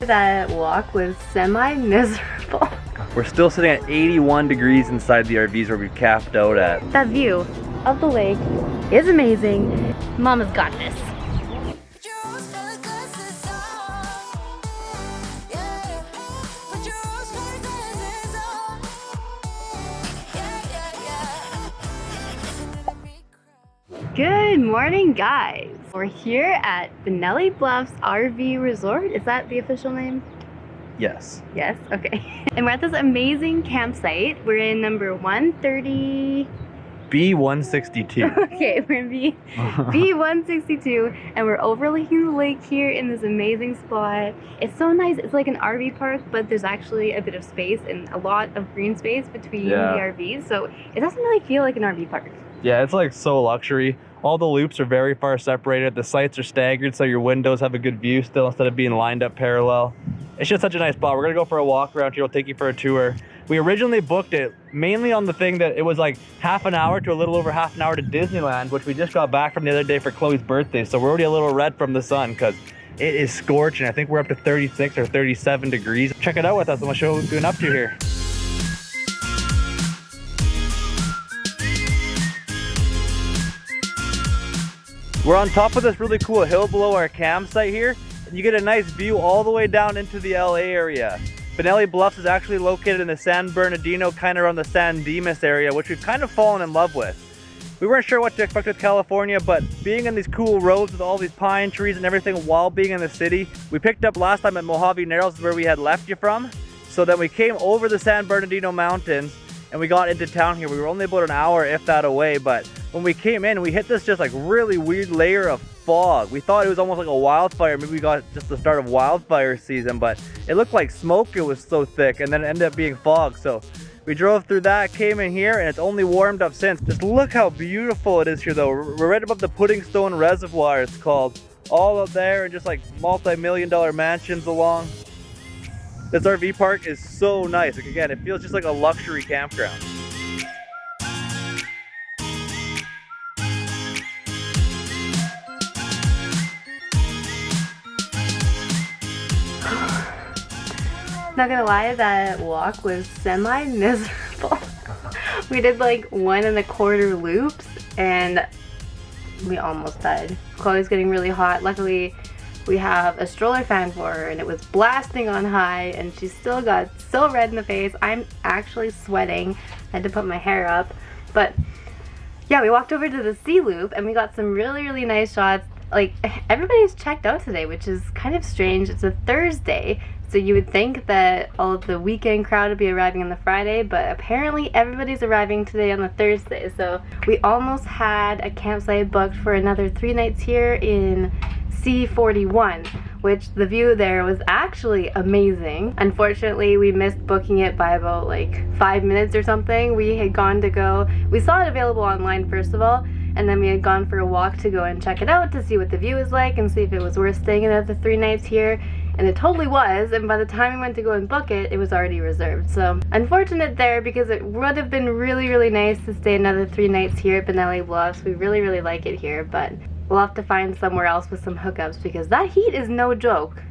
That walk was semi-miserable. We're still sitting at 81 degrees inside the RVs where we've camped out at. That view of the lake is amazing. Mama's got this. Good morning, guys. We're here at Bonelli Bluffs RV Resort. Is that the official name? Yes. Yes? Okay. And we're at this amazing campsite. We're in number 130... B162. Okay, we're in B162, and we're overlooking the lake here in this amazing spot. It's so nice. It's like an RV park, but there's actually a bit of space and a lot of green space between the RVs, so it doesn't really feel like an RV park. Yeah, it's like so luxury. All the loops are very far separated. The sites are staggered, so your windows have a good view still instead of being lined up parallel. It's just such a nice spot. We're gonna go for a walk around here. We'll take you for a tour. We originally booked it mainly on the thing that it was like half an hour to a little over half an hour to Disneyland, which we just got back from the other day for Chloe's birthday. So we're already a little red from the sun because it is scorching. I think we're up to 36 or 37 degrees. Check it out with us and we'll show you what we're doing up to here. We're on top of this really cool hill below our campsite here, and you get a nice view all the way down into the LA area. Bonelli Bluffs is actually located in the San Bernadino, kind of around the San Dimas area, which we've kind of fallen in love with. We weren't sure what to expect with California, but being in these cool roads with all these pine trees and everything while being in the city, we picked up last time at Mojave Narrows where we had left you from. So then we came over the San Bernardino Mountains and we got into town here. We were only about an hour, if that, away, but when we came in, we hit this just like really weird layer of fog. We thought it was almost like a wildfire. Maybe we got just the start of wildfire season, but it looked like smoke. It was so thick, and then it ended up being fog. So we drove through that, came in here, and it's only warmed up since. Just look how beautiful it is here though. We're right above the Pudding Stone Reservoir, it's called. All up there, and just like multi-million-dollar mansions along. This RV park is so nice. Like, again, it feels just like a luxury campground. Not gonna lie, that walk was semi-miserable. We did like 1.25 loops and we almost died. Chloe's getting really hot. Luckily, we have a stroller fan for her and it was blasting on high and she still got so red in the face. I'm actually sweating. I had to put my hair up. But yeah, we walked over to the sea loop and we got some really, really nice shots. Like, everybody's checked out today, which is kind of strange. It's a Thursday, so you would think that all of the weekend crowd would be arriving on the Friday, but apparently everybody's arriving today on the Thursday. So we almost had a campsite booked for another 3 nights here in C41, which the view there was actually amazing. Unfortunately, we missed booking it by about like 5 minutes or something. We had gone to go, we saw it available online first of all, and then we had gone for a walk to go and check it out to see what the view was like and see if it was worth staying another 3 nights here. And it totally was, and by the time we went to go and book it, it was already reserved. So unfortunate there, because it would have been really, really nice to stay another 3 nights here at Bonelli Bluffs. We really, really like it here, but we'll have to find somewhere else with some hookups because that heat is no joke.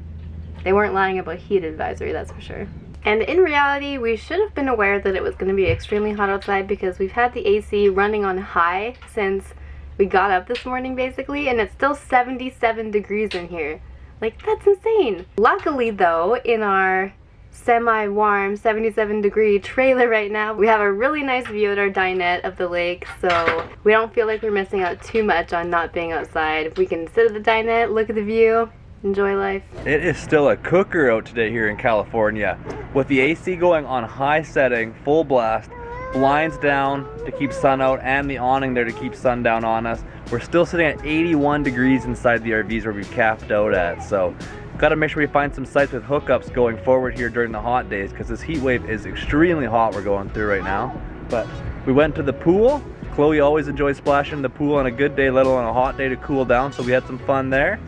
They weren't lying about heat advisory, that's for sure. And in reality, we should have been aware that it was going to be extremely hot outside because we've had the AC running on high since we got up this morning basically, and it's still 77 degrees in here. Like, that's insane. Luckily though, in our semi-warm 77-degree trailer right now, we have a really nice view at our dinette of the lake, so we don't feel like we're missing out too much on not being outside. If we can sit at the dinette, look at the view, enjoy life. It is still a cooker out today here in California. With the AC going on high setting, full blast, blinds down to keep sun out, and the awning there to keep sun down on us. We're still sitting at 81 degrees inside the RVs where we've camped out at, so gotta make sure we find some sites with hookups going forward here during the hot days because this heat wave is extremely hot we're going through right now. But we went to the pool. Chloe always enjoys splashing in the pool on a good day, let alone a hot day to cool down, so we had some fun there.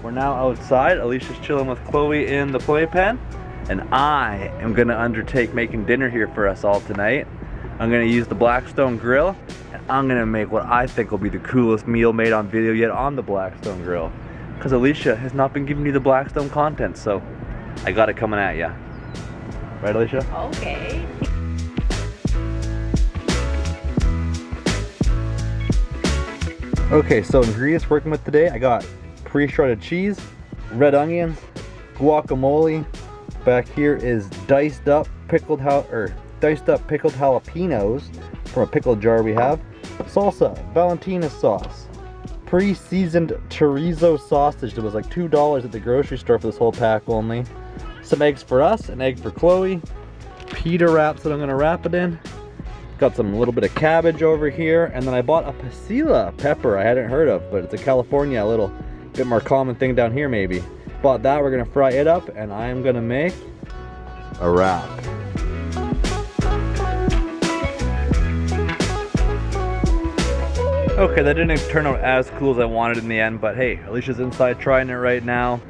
We're now outside. Alysha's chilling with Chloe in the playpen, and I am gonna undertake making dinner here for us all tonight. I'm gonna use the Blackstone grill, and I'm gonna make what I think will be the coolest meal made on video yet on the Blackstone grill. Because Alysha has not been giving you the Blackstone content, so I got it coming at you. Right, Alysha? Okay. Okay, so ingredients working with today, I got pre-shredded cheese, red onions, guacamole. Back here is diced up pickled jalapenos from a pickled jar we have. Salsa, Valentina sauce, pre-seasoned chorizo sausage that was like $2 at the grocery store for this whole pack only. Some eggs for us, an egg for Chloe, pita wraps that I'm gonna wrap it in. Got some little bit of cabbage over here, and then I bought a pasilla pepper I hadn't heard of, but it's a California, a little bit more common thing down here maybe. Bought that, we're gonna fry it up, and I'm gonna make a wrap. Okay, that didn't turn out as cool as I wanted in the end, but hey, Alysha's inside trying it right now.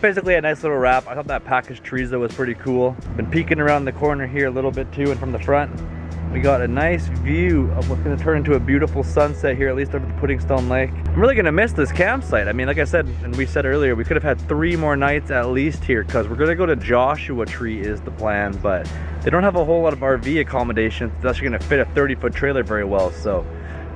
Basically a nice little wrap. I thought that packaged chorizo was pretty cool. Been peeking around the corner here a little bit too, and from the front, we got a nice view of what's gonna turn into a beautiful sunset here, at least over the Pudding Stone Lake. I'm really gonna miss this campsite. I mean, like I said, and we said earlier, we could have had 3 more nights at least here, because we're gonna go to Joshua Tree is the plan, but they don't have a whole lot of RV accommodations that's actually gonna fit a 30-foot trailer very well, so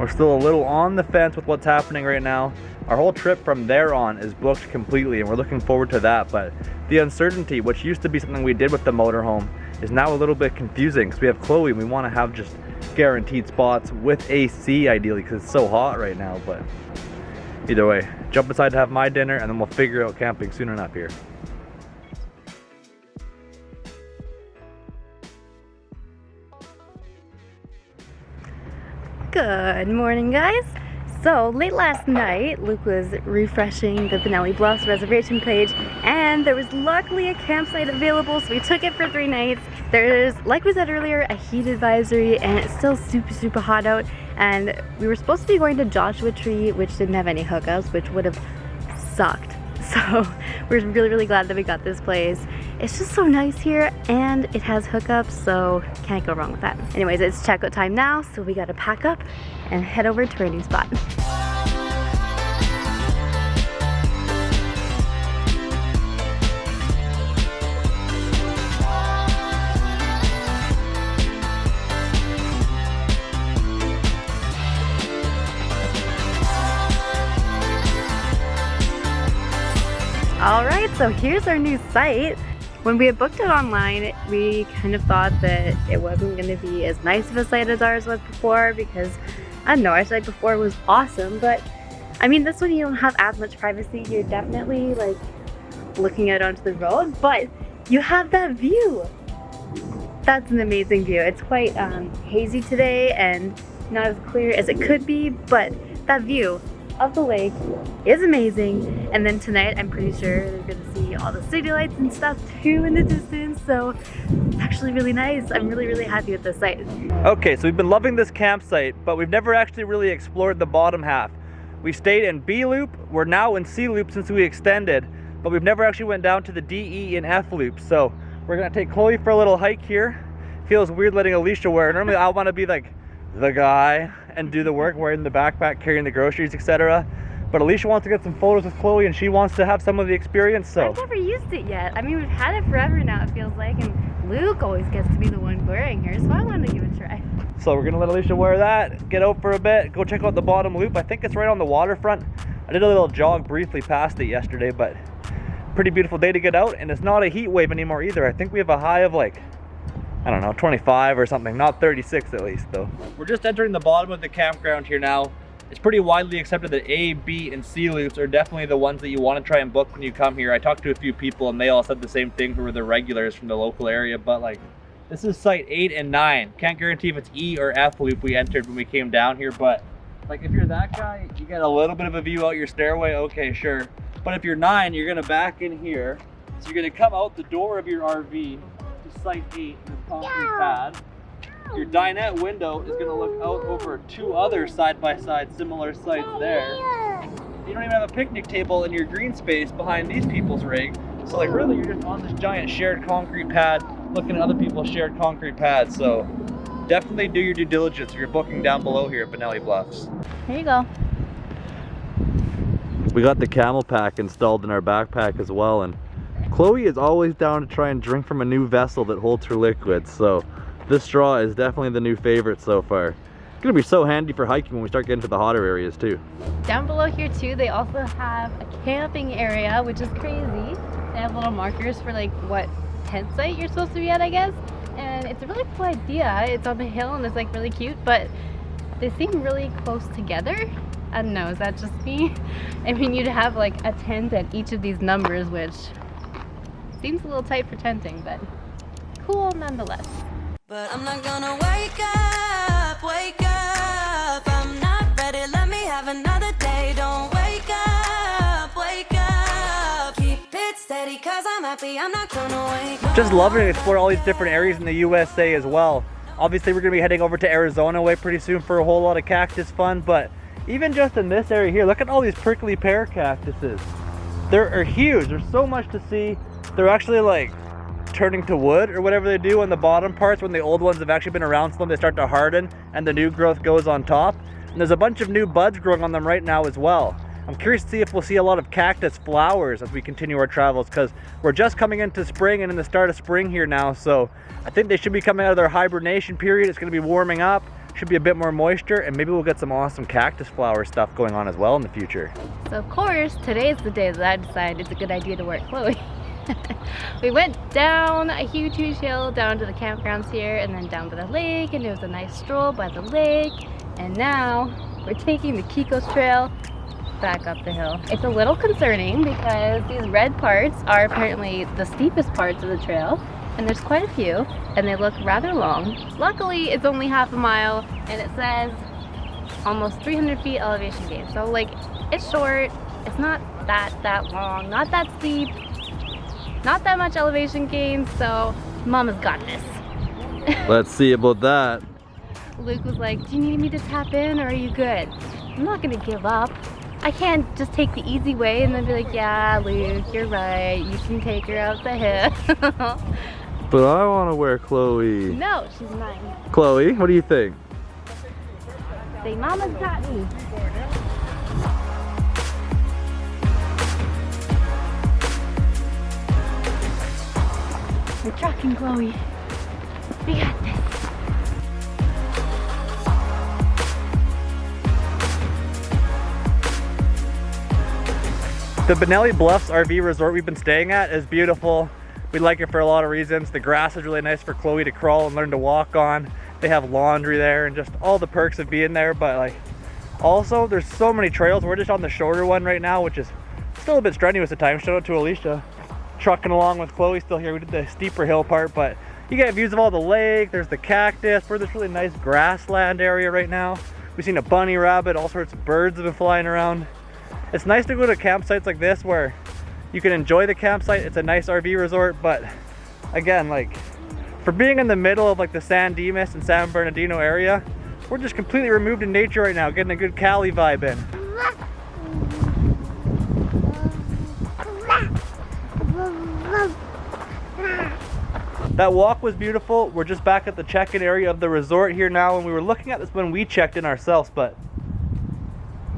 we're still a little on the fence with what's happening right now. Our whole trip from there on is booked completely, and we're looking forward to that, but the uncertainty, which used to be something we did with the motorhome, is now a little bit confusing because we have Chloe and we want to have just guaranteed spots with AC ideally because it's so hot right now. But either way, jump inside to have my dinner and then we'll figure out camping soon enough here. Good morning, guys. So late last night, Luke was refreshing the Bonelli Bluffs reservation page, and there was luckily a campsite available, so we took it for 3 nights. There's, like we said earlier, a heat advisory, and it's still super hot out, and we were supposed to be going to Joshua Tree, which didn't have any hookups, which would have sucked. So we're really glad that we got this place. It's just so nice here, and it has hookups, so can't go wrong with that. Anyways, it's checkout time now, so we gotta pack up and head over to our new spot. Alright, so here's our new site. When we had booked it online, we kind of thought that it wasn't going to be as nice of a site as ours was before, because, I don't know, our site before was awesome, but I mean, this one you don't have as much privacy. You're definitely like looking out onto the road, but you have that view. That's an amazing view. It's quite hazy today and not as clear as it could be, but that view of the lake is amazing. And then tonight I'm pretty sure they're gonna see all the city lights and stuff too in the distance, so it's actually really nice. I'm really happy with this site. Okay, so we've been loving this campsite, but we've never actually really explored the bottom half. We stayed in B loop, we're now in C loop since we extended, but we've never actually went down to the D, E, and F loop. So we're gonna take Chloe for a little hike here. Feels weird letting Alysha wear it. Normally I wanna be like the guy and do the work, wearing the backpack, carrying the groceries, etc. But Alysha wants to get some photos with Chloe and she wants to have some of the experience, so. I've never used it yet. I mean, we've had it forever now, it feels like, and Luke always gets to be the one wearing her, so I want to give it a try. So we're gonna let Alysha wear that, get out for a bit, go check out the bottom loop. I think it's right on the waterfront. I did a little jog briefly past it yesterday, but pretty beautiful day to get out, and it's not a heat wave anymore either. I think we have a high of like, I don't know, 25 or something, not 36 at least though. We're just entering the bottom of the campground here now. It's pretty widely accepted that A, B, and C loops are definitely the ones that you want to try and book when you come here. I talked to a few people and they all said the same thing who were the regulars from the local area, but like, this is site 8 and 9. Can't guarantee if it's E or F loop we entered when we came down here, but like if you're that guy, you get a little bit of a view out your stairway, okay, sure. But if you're 9, you're gonna back in here. So you're gonna come out the door of your RV to site 8, this concrete pad. Your dinette window is gonna look out over 2 other side-by-side similar sites there. You don't even have a picnic table in your green space behind these people's rig. So like really you're just on this giant shared concrete pad looking at other people's shared concrete pads. So definitely do your due diligence if you're booking down below here at Bonelli Bluffs. Here you go. We got the camel pack installed in our backpack as well, and Chloe is always down to try and drink from a new vessel that holds her liquids, so this straw is definitely the new favorite so far. It's gonna be so handy for hiking when we start getting to the hotter areas too. Down below here too, they also have a camping area, which is crazy. They have little markers for like what tent site you're supposed to be at, I guess. And it's a really cool idea. It's on the hill and it's like really cute, but they seem really close together. I don't know, is that just me? I mean, you'd have like a tent at each of these numbers, which seems a little tight for tenting, but cool nonetheless. But I'm not gonna wake up, wake up. I'm not ready, let me have another day. Don't wake up, wake up. Keep it steady, cause I'm happy, I'm not gonna wake up. Just loving to explore all these different areas in the USA as well. Obviously we're gonna be heading over to Arizona way pretty soon for a whole lot of cactus fun, but even just in this area here, look at all these prickly pear cactuses. They're huge, there's so much to see. They're actually like turning to wood or whatever they do on the bottom parts when the old ones have actually been around so long, they start to harden and the new growth goes on top. And there's a bunch of new buds growing on them right now as well. I'm curious to see if we'll see a lot of cactus flowers as we continue our travels, because we're just coming into spring and in the start of spring here now, so I think they should be coming out of their hibernation period. It's going to be warming up, should be a bit more moisture, and maybe we'll get some awesome cactus flower stuff going on as well in the future. So of course, today's the day that I decided it's a good idea to work Chloe. We went down a huge hill down to the campgrounds here and then down to the lake, and it was a nice stroll by the lake, and now we're taking the Kiko's trail back up the hill. It's a little concerning because these red parts are apparently the steepest parts of the trail, and there's quite a few and they look rather long. Luckily it's only half a mile and it says almost 300 feet elevation gain, so like it's short, it's not that long, not that steep, not that much elevation gain, so Mama's got this. Let's see about that. Luke was like, do you need me to tap in or are you good? I'm not gonna give up. I can't just take the easy way and then be like, yeah, Luke, you're right, you can take her up the hill. But I want to wear Chloe. No, she's mine. Chloe, what do you think? Say, Mama's got me. We're trucking, Chloe. We got this. The Bonelli Bluffs RV resort we've been staying at is beautiful. We like it for a lot of reasons. The grass is really nice for Chloe to crawl and learn to walk on. They have laundry there and just all the perks of being there, but like also there's so many trails. We're just on the shorter one right now, which is still a bit strenuous at times. Shout out to Alysha trucking along with Chloe still here. We did the steeper hill part, but you get views of all the lake. There's the cactus. We're this really nice grassland area right now. We've seen a bunny rabbit, all sorts of birds have been flying around. It's nice to go to campsites like this where you can enjoy the campsite. It's a nice RV resort, but again, like for being in the middle of like the San Dimas and San Bernadino area, we're just completely removed in nature right now, getting a good Cali vibe in. That walk was beautiful. We're just back at the check-in area of the resort here now, and we were looking at this when we checked in ourselves, but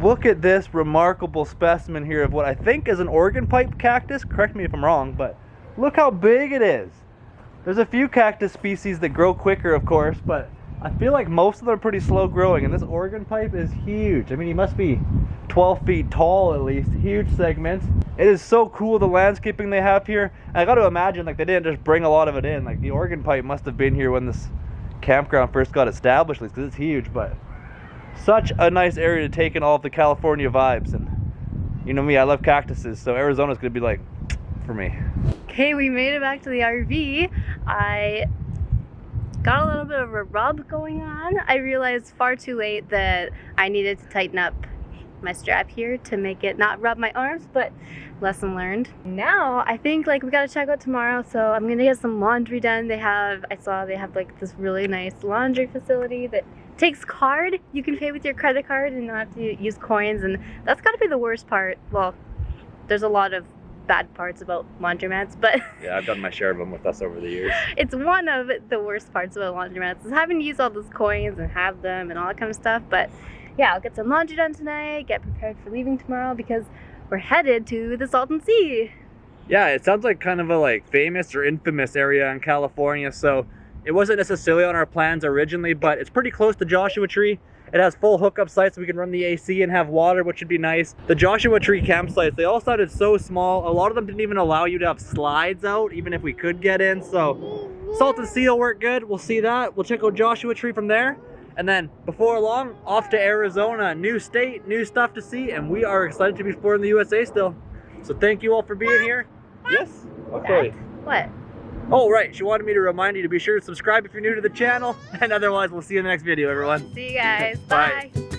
look at this remarkable specimen here of what I think is an organ pipe cactus. Correct me if I'm wrong, but look how big it is. There's a few cactus species that grow quicker, of course, but I feel like most of them are pretty slow growing, and this organ pipe is huge. I mean, he must be 12 feet tall at least. Huge segments. It is so cool, the landscaping they have here. And I got to imagine like they didn't just bring a lot of it in. Like the organ pipe must have been here when this campground first got established, because it's huge. But such a nice area to take in all of the California vibes. And you know me, I love cactuses, so Arizona's gonna be like for me. Okay, we made it back to the RV. I got a little bit of a rub going on. I realized far too late that I needed to tighten up my strap here to make it not rub my arms, but lesson learned. Now I think like we gotta check out tomorrow, so I'm gonna get some laundry done. I saw they have like this really nice laundry facility that takes card. You can pay with your credit card and not have to use coins, and that's gotta be the worst part. Well, there's a lot of bad parts about laundromats, but Yeah, I've done my share of them with us over the years. it's one of the worst parts about laundromats is having to use all those coins and have them and all that kind of stuff. But yeah, I'll get some laundry done tonight, get prepared for leaving tomorrow, because we're headed to the Salton Sea. Yeah, it sounds like kind of a like famous or infamous area in California, so it wasn't necessarily on our plans originally, but it's pretty close to Joshua Tree. It has full hookup sites so we can run the AC and have water, which would be nice. The Joshua Tree campsites, they all sounded so small. A lot of them didn't even allow you to have slides out, even if we could get in. So Salt and Sea will work good. We'll see that. We'll check out Joshua Tree from there. And then before long, off to Arizona. New state, new stuff to see, and we are excited to be exploring the USA still. So thank you all for being here. Yes? Okay. What? Oh, right. She wanted me to remind you to be sure to subscribe if you're new to the channel. And otherwise, we'll see you in the next video, everyone. See you guys. Bye. Bye.